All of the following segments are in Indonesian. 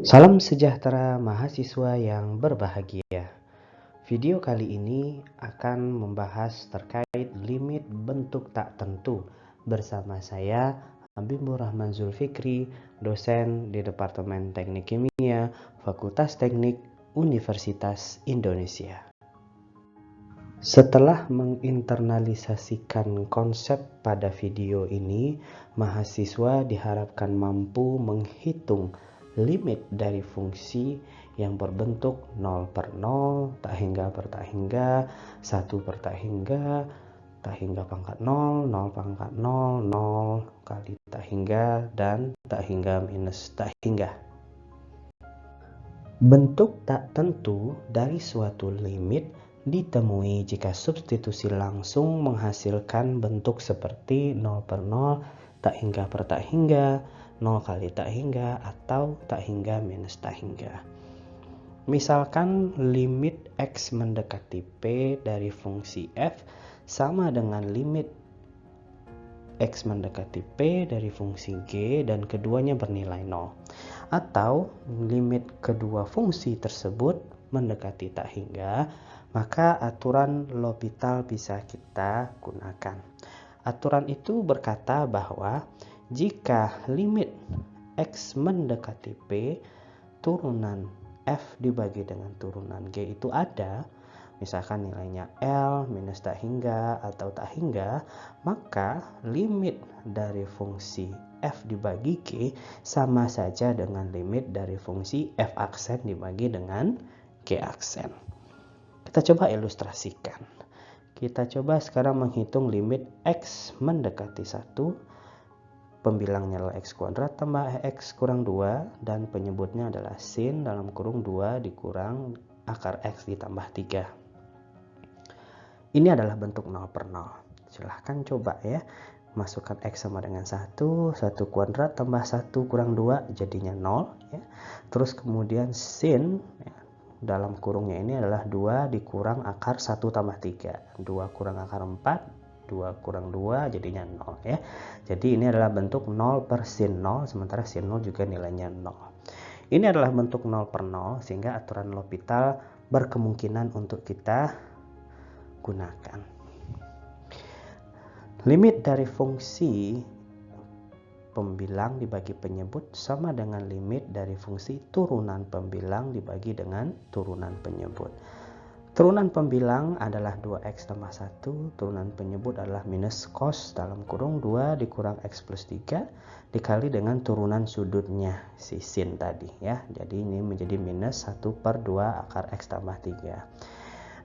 Salam sejahtera mahasiswa yang berbahagia. Video kali ini akan membahas terkait limit bentuk tak tentu bersama saya Habibur Rahman Zulfikri, dosen di Departemen Teknik Kimia, Fakultas Teknik Universitas Indonesia. Setelah menginternalisasikan konsep pada video ini, mahasiswa diharapkan mampu menghitung limit dari fungsi yang berbentuk 0 per 0, tak hingga per tak hingga, 1 per tak hingga pangkat 0, 0 pangkat 0, 0 kali tak hingga, dan tak hingga minus tak hingga. Bentuk tak tentu dari suatu limit ditemui jika substitusi langsung menghasilkan bentuk seperti 0 per 0, tak hingga per tak hingga, 0 kali tak hingga, atau tak hingga minus tak hingga. Misalkan limit X mendekati P dari fungsi F sama dengan limit X mendekati P dari fungsi G dan keduanya bernilai 0. Atau limit kedua fungsi tersebut mendekati tak hingga, maka aturan L'Hopital bisa kita gunakan. Aturan itu berkata bahwa jika limit X mendekati P, turunan F dibagi dengan turunan G itu ada, misalkan nilainya L minus tak hingga atau tak hingga, maka limit dari fungsi F dibagi G sama saja dengan limit dari fungsi F aksen dibagi dengan G aksen. Kita coba ilustrasikan. Kita coba sekarang menghitung limit X mendekati 1, pembilangnya adalah X kuadrat tambah X kurang 2, dan penyebutnya adalah sin dalam kurung 2 dikurang akar X ditambah 3. Ini adalah bentuk 0 per 0. Silahkan coba ya. Masukkan X sama dengan 1 kuadrat tambah 1 kurang 2 jadinya 0. Ya. Terus kemudian sin ya, dalam kurungnya ini adalah 2 dikurang akar 1 tambah 3. 2 kurang akar 4, 2 kurang 2 jadinya 0 ya. Jadi ini adalah bentuk 0 per sin 0, sementara sin 0 juga nilainya 0. Ini adalah bentuk 0 per 0, sehingga aturan L'Hopital berkemungkinan untuk kita gunakan. Limit dari fungsi pembilang dibagi penyebut sama dengan limit dari fungsi turunan pembilang dibagi dengan turunan penyebut. Turunan pembilang adalah 2x tambah 1, turunan penyebut adalah minus cos dalam kurung 2 dikurang x plus 3 dikali dengan turunan sudutnya si sin tadi ya. Jadi ini menjadi minus 1 per 2 akar x tambah 3.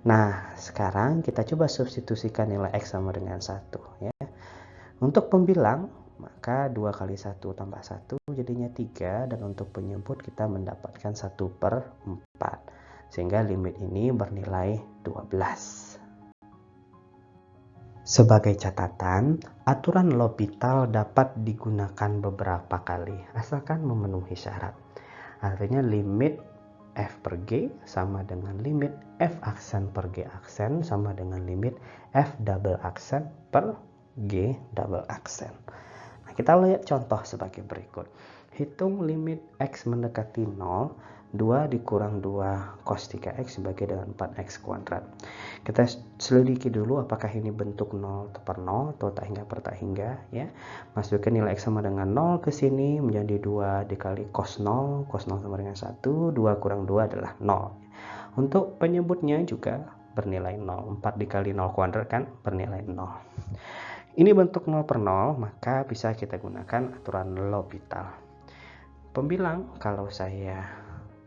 Nah, sekarang kita coba substitusikan nilai X sama dengan 1 ya. Untuk pembilang, maka 2 kali 1 tambah 1 jadinya 3, dan untuk penyebut kita mendapatkan 1 per 4. Sehingga limit ini bernilai 12. Sebagai catatan, aturan L'Hopital dapat digunakan beberapa kali, asalkan memenuhi syarat. Artinya limit F per G sama dengan limit F aksen per G aksen sama dengan limit F double aksen per G double aksen. Nah, kita lihat contoh sebagai berikut. Hitung limit X mendekati 0, 2 dikurang 2 cos 3X dibagi dengan 4X kuadrat. Kita selidiki dulu apakah ini bentuk 0 per 0 atau tak hingga per tak hingga ya. Masukkan nilai X sama dengan 0 ke sini menjadi 2 dikali cos 0 sama dengan 1, 2 kurang 2 adalah 0. Untuk penyebutnya juga bernilai 0, 4 dikali 0 kuadrat kan bernilai 0. Ini bentuk 0 per 0, maka bisa kita gunakan aturan L'Hopital. Pembilang kalau saya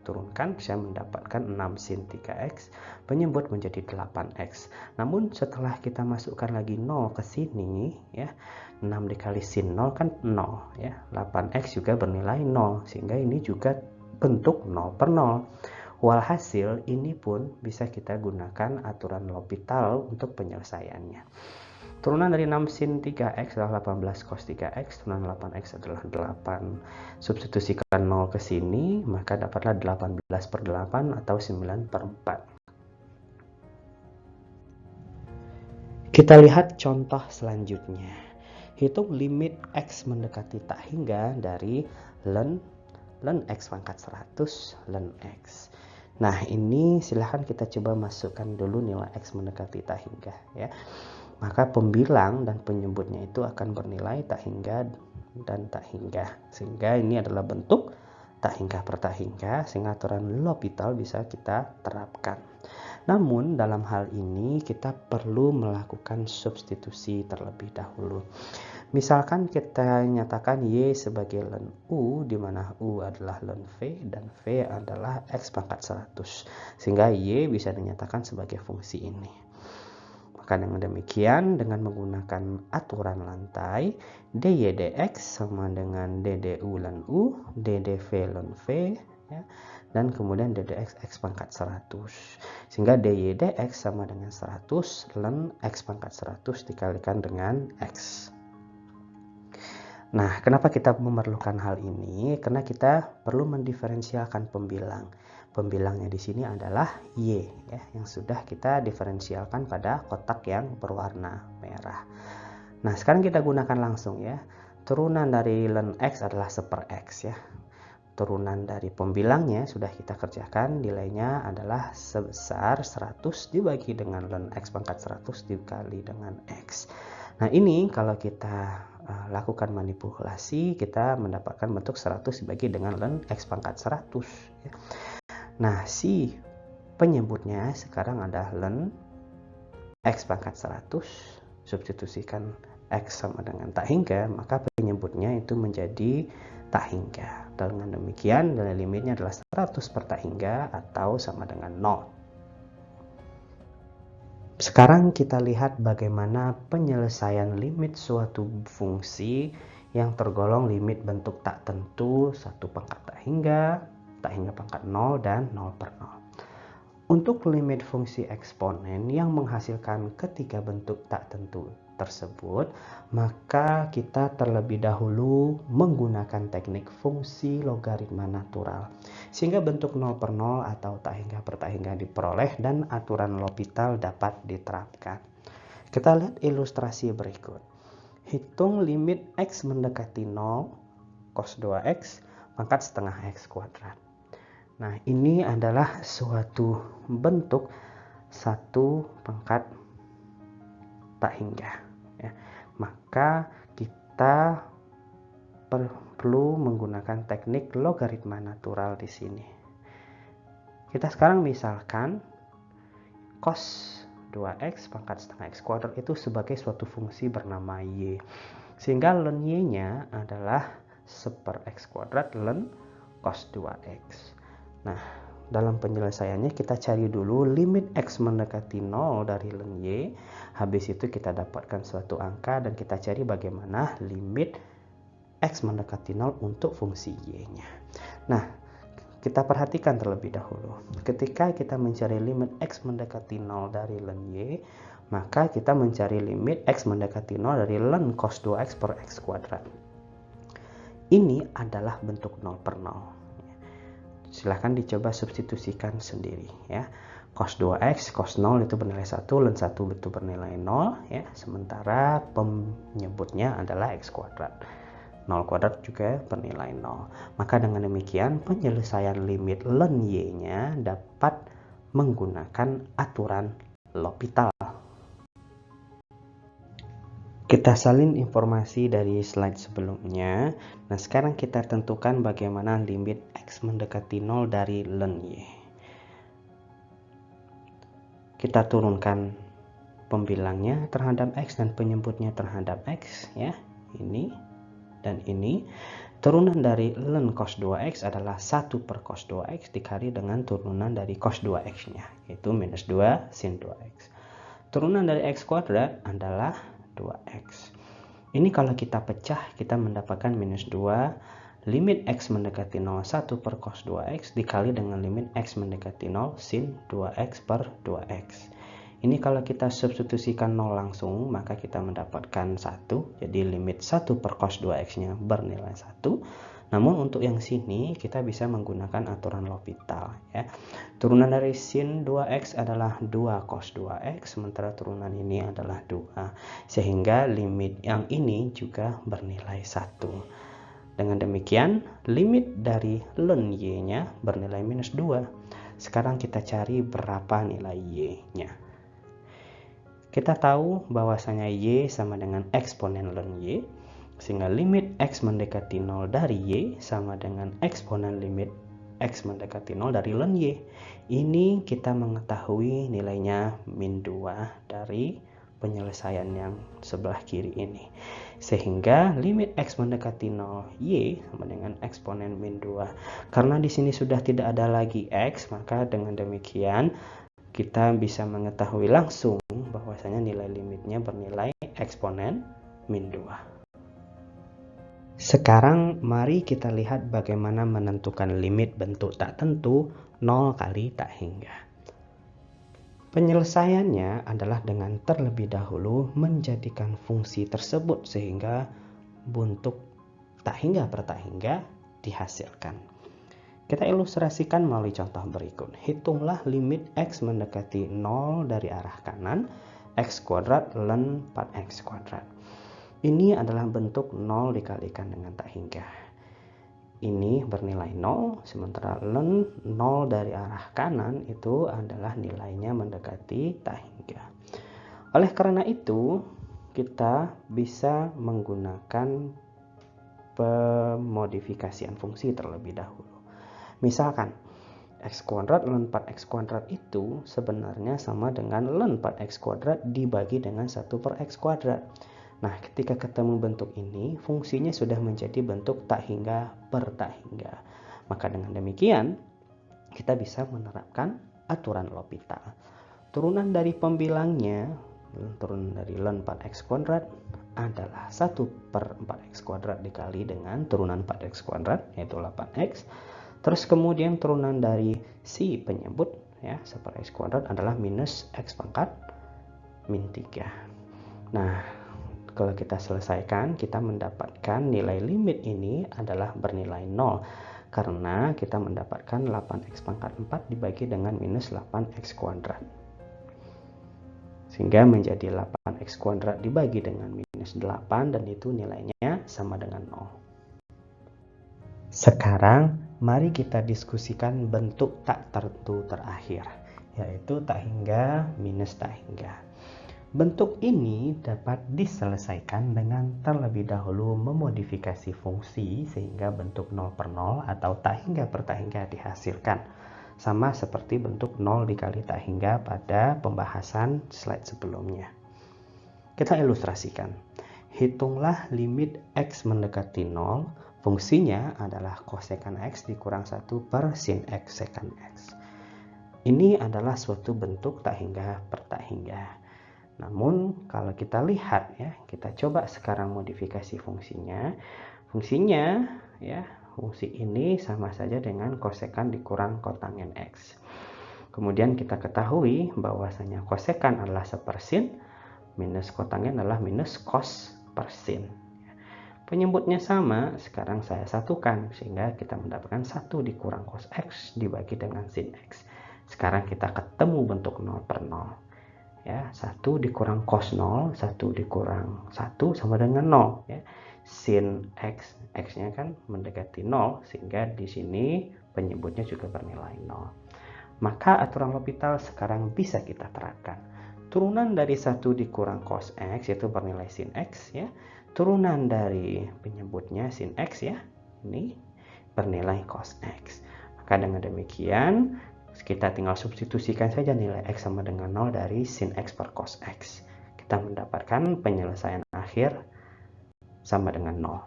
turunkan, saya mendapatkan 6 sin 3x, penyebut menjadi 8x. Namun setelah kita masukkan lagi 0 ke sini ya, 6 dikali sin 0 kan 0 ya, 8x juga bernilai 0, sehingga ini juga bentuk 0 per 0. Walhasil ini pun bisa kita gunakan aturan L'Hopital untuk penyelesaiannya. Turunan dari 6 sin 3x adalah 18 cos 3x, turunan 8x adalah 8. Substitusikan 0 ke sini, maka dapatlah 18 per 8 atau 9 per 4. Kita lihat contoh selanjutnya. Hitung limit X mendekati tak hingga dari ln ln X pangkat 100 ln X. Nah, ini silahkan kita coba masukkan dulu nilai X mendekati tak hingga ya. Maka pembilang dan penyebutnya itu akan bernilai tak hingga dan tak hingga. Sehingga ini adalah bentuk tak hingga per tak hingga, sehingga aturan L'Hopital bisa kita terapkan. Namun dalam hal ini kita perlu melakukan substitusi terlebih dahulu. Misalkan kita nyatakan Y sebagai ln U, di mana U adalah ln V dan V adalah X pangkat 100. Sehingga Y bisa dinyatakan sebagai fungsi ini. Maka dengan demikian, dengan menggunakan aturan lantai, dy dx sama dengan ddu ln U, ddv ln V, ya, dan kemudian ddx X pangkat 100. Sehingga dy dx sama dengan 100 ln X pangkat 100 dikalikan dengan X. Nah, kenapa kita memerlukan hal ini? Karena kita perlu mendiferensialkan pembilang. Pembilangnya di sini adalah Y ya, yang sudah kita diferensialkan pada kotak yang berwarna merah. Nah, sekarang kita gunakan langsung ya. Turunan dari ln X adalah 1/X ya. Turunan dari pembilangnya sudah kita kerjakan, nilainya adalah sebesar 100 dibagi dengan ln X pangkat 100 dikali dengan X. Nah, ini kalau kita lakukan manipulasi, kita mendapatkan bentuk 100 dibagi dengan ln X pangkat 100 ya. Nah, si penyebutnya sekarang adalah ln X pangkat 100, substitusikan X sama dengan tak hingga, maka penyebutnya itu menjadi tak hingga. Dengan demikian, nilai limitnya adalah 100 per tak hingga atau sama dengan 0. Sekarang kita lihat bagaimana penyelesaian limit suatu fungsi yang tergolong limit bentuk tak tentu, 1 pangkat tak hingga pangkat 0, dan 0 per 0. Untuk limit fungsi eksponen yang menghasilkan ketiga bentuk tak tentu tersebut, maka kita terlebih dahulu menggunakan teknik fungsi logaritma natural. Sehingga bentuk 0 per 0 atau tak hingga per tak hingga diperoleh dan aturan L'Hopital dapat diterapkan. Kita lihat ilustrasi berikut. Hitung limit X mendekati 0 cos 2X pangkat setengah X kuadrat. Nah, ini adalah suatu bentuk 1 pangkat tak hingga ya. Maka kita perlu menggunakan teknik logaritma natural di sini. Kita sekarang misalkan cos 2X pangkat setengah X kuadrat itu sebagai suatu fungsi bernama Y. Sehingga ln Y-nya adalah 1/X kuadrat ln cos 2X. Nah, dalam penyelesaiannya kita cari dulu limit X mendekati 0 dari ln Y. Habis itu kita dapatkan suatu angka dan kita cari bagaimana limit X mendekati 0 untuk fungsi Y-nya. Nah, kita perhatikan terlebih dahulu. Ketika kita mencari limit X mendekati 0 dari ln Y, maka kita mencari limit X mendekati 0 dari ln cos 2X per X kuadrat. Ini adalah bentuk 0 per 0. Silahkan dicoba substitusikan sendiri ya. Cos 2X, cos 0 itu bernilai 1, ln 1 itu bernilai 0 ya. Sementara penyebutnya adalah X kuadrat. 0 kuadrat juga bernilai 0. Maka dengan demikian penyelesaian limit ln Y-nya dapat menggunakan aturan L'Hopital. Kita salin informasi dari slide sebelumnya. Nah, sekarang kita tentukan bagaimana limit X mendekati 0 dari ln Y. Kita turunkan pembilangnya terhadap X dan penyebutnya terhadap X ya. Ini dan ini. Turunan dari ln cos 2X adalah 1 per cos 2X dikali dengan turunan dari cos 2X-nya, yaitu minus 2 sin 2X. Turunan dari X kuadrat adalah 2X. Ini kalau kita pecah, kita mendapatkan minus 2 limit X mendekati 0 1 per cos 2X dikali dengan limit X mendekati 0 sin 2X per 2X. Ini kalau kita substitusikan 0 langsung, maka kita mendapatkan 1. Jadi limit 1 per cos 2X-nya bernilai 1. Namun untuk yang sini kita bisa menggunakan aturan L'Hopital ya. Turunan dari sin 2X adalah 2 cos 2X, sementara turunan ini adalah 2. Sehingga limit yang ini juga bernilai 1. Dengan demikian, limit dari ln y-nya bernilai minus 2. Sekarang kita cari berapa nilai y-nya. Kita tahu bahwasanya y sama dengan eksponen ln y, sehingga limit x mendekati 0 dari y sama dengan eksponen limit x mendekati 0 dari ln y. Ini kita mengetahui nilainya min 2 dari penyelesaian yang sebelah kiri ini. Sehingga limit x mendekati 0 y sama dengan eksponen min 2. Karena di sini sudah tidak ada lagi x, maka dengan demikian kita bisa mengetahui langsung bahwasanya nilai limitnya bernilai eksponen min 2. Sekarang mari kita lihat bagaimana menentukan limit bentuk tak tentu 0 kali tak hingga. Penyelesaiannya adalah dengan terlebih dahulu menjadikan fungsi tersebut sehingga bentuk tak hingga per tak hingga dihasilkan. Kita ilustrasikan melalui contoh berikut. Hitunglah limit x mendekati 0 dari arah kanan, x kuadrat ln 4x kuadrat. Ini adalah bentuk 0 dikalikan dengan tak hingga. Ini bernilai 0, sementara ln 0 dari arah kanan itu adalah nilainya mendekati tak hingga. Oleh karena itu, kita bisa menggunakan pemodifikasian fungsi terlebih dahulu. Misalkan, x kuadrat ln 4x kuadrat itu sebenarnya sama dengan ln 4x kuadrat dibagi dengan 1 per x kuadrat. Nah, ketika ketemu bentuk ini, fungsinya sudah menjadi bentuk tak hingga per tak hingga. Maka dengan demikian, kita bisa menerapkan aturan L'Hopital. Turunan dari pembilangnya, turunan dari ln 4x kuadrat adalah 1 per 4x kuadrat dikali dengan turunan 4x kuadrat, yaitu 8x. Terus kemudian turunan dari si penyebut, ya, 1 per x kuadrat adalah minus x pangkat min 3. Nah, kalau kita selesaikan, kita mendapatkan nilai limit ini adalah bernilai 0. Karena kita mendapatkan 8x pangkat 4 dibagi dengan minus 8x kuadrat. Sehingga menjadi 8x kuadrat dibagi dengan minus 8 dan itu nilainya sama dengan 0. Sekarang, mari kita diskusikan bentuk tak tentu terakhir, yaitu tak hingga minus tak hingga. Bentuk ini dapat diselesaikan dengan terlebih dahulu memodifikasi fungsi sehingga bentuk 0 per 0 atau tak hingga per tak hingga dihasilkan. Sama seperti bentuk 0 dikali tak hingga pada pembahasan slide sebelumnya. Kita ilustrasikan. Hitunglah limit x mendekati 0, fungsinya adalah kosekan x dikurang 1 per sin x sekan x. Ini adalah suatu bentuk tak hingga per tak hingga. Namun kalau kita lihat, ya, kita coba sekarang modifikasi fungsinya. Fungsinya, ya, fungsi ini sama saja dengan kosekan dikurang kotangen x. Kemudian kita ketahui bahwasanya kosekan adalah 1 per sin, minus kotangen adalah minus cos per sin. Penyebutnya sama, sekarang saya satukan sehingga kita mendapatkan 1 dikurang cos x dibagi dengan sin x. Sekarang kita ketemu bentuk 0 per 0. Ya, 1 dikurang cos 0, 1 dikurang 1 sama dengan 0, ya. Sin x, x-nya kan mendekati 0 sehingga di sini penyebutnya juga bernilai 0. Maka aturan L'Hopital sekarang bisa kita terapkan. Turunan dari 1 dikurang cos x yaitu bernilai sin x, ya. Turunan dari penyebutnya sin x, ya. Ini bernilai cos x. Maka dengan demikian kita tinggal substitusikan saja nilai x sama dengan 0 dari sin x per cos x. Kita mendapatkan penyelesaian akhir sama dengan 0.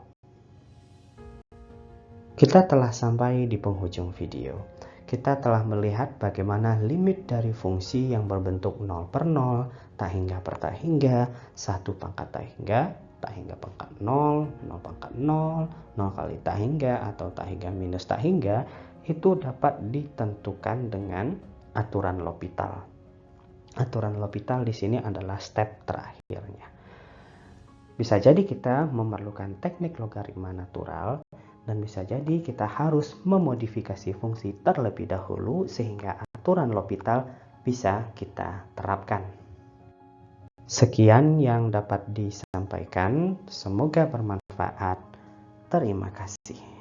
Kita telah sampai di penghujung video. Kita telah melihat bagaimana limit dari fungsi yang berbentuk 0 per 0, tak hingga per tak hingga, 1 pangkat tak hingga pangkat 0, 0 pangkat 0, 0 kali tak hingga atau tak hingga minus tak hingga, itu dapat ditentukan dengan aturan L'Hopital. Aturan L'Hopital di sini adalah step terakhirnya. Bisa jadi kita memerlukan teknik logaritma natural dan bisa jadi kita harus memodifikasi fungsi terlebih dahulu sehingga aturan L'Hopital bisa kita terapkan. Sekian yang dapat disampaikan, semoga bermanfaat. Terima kasih.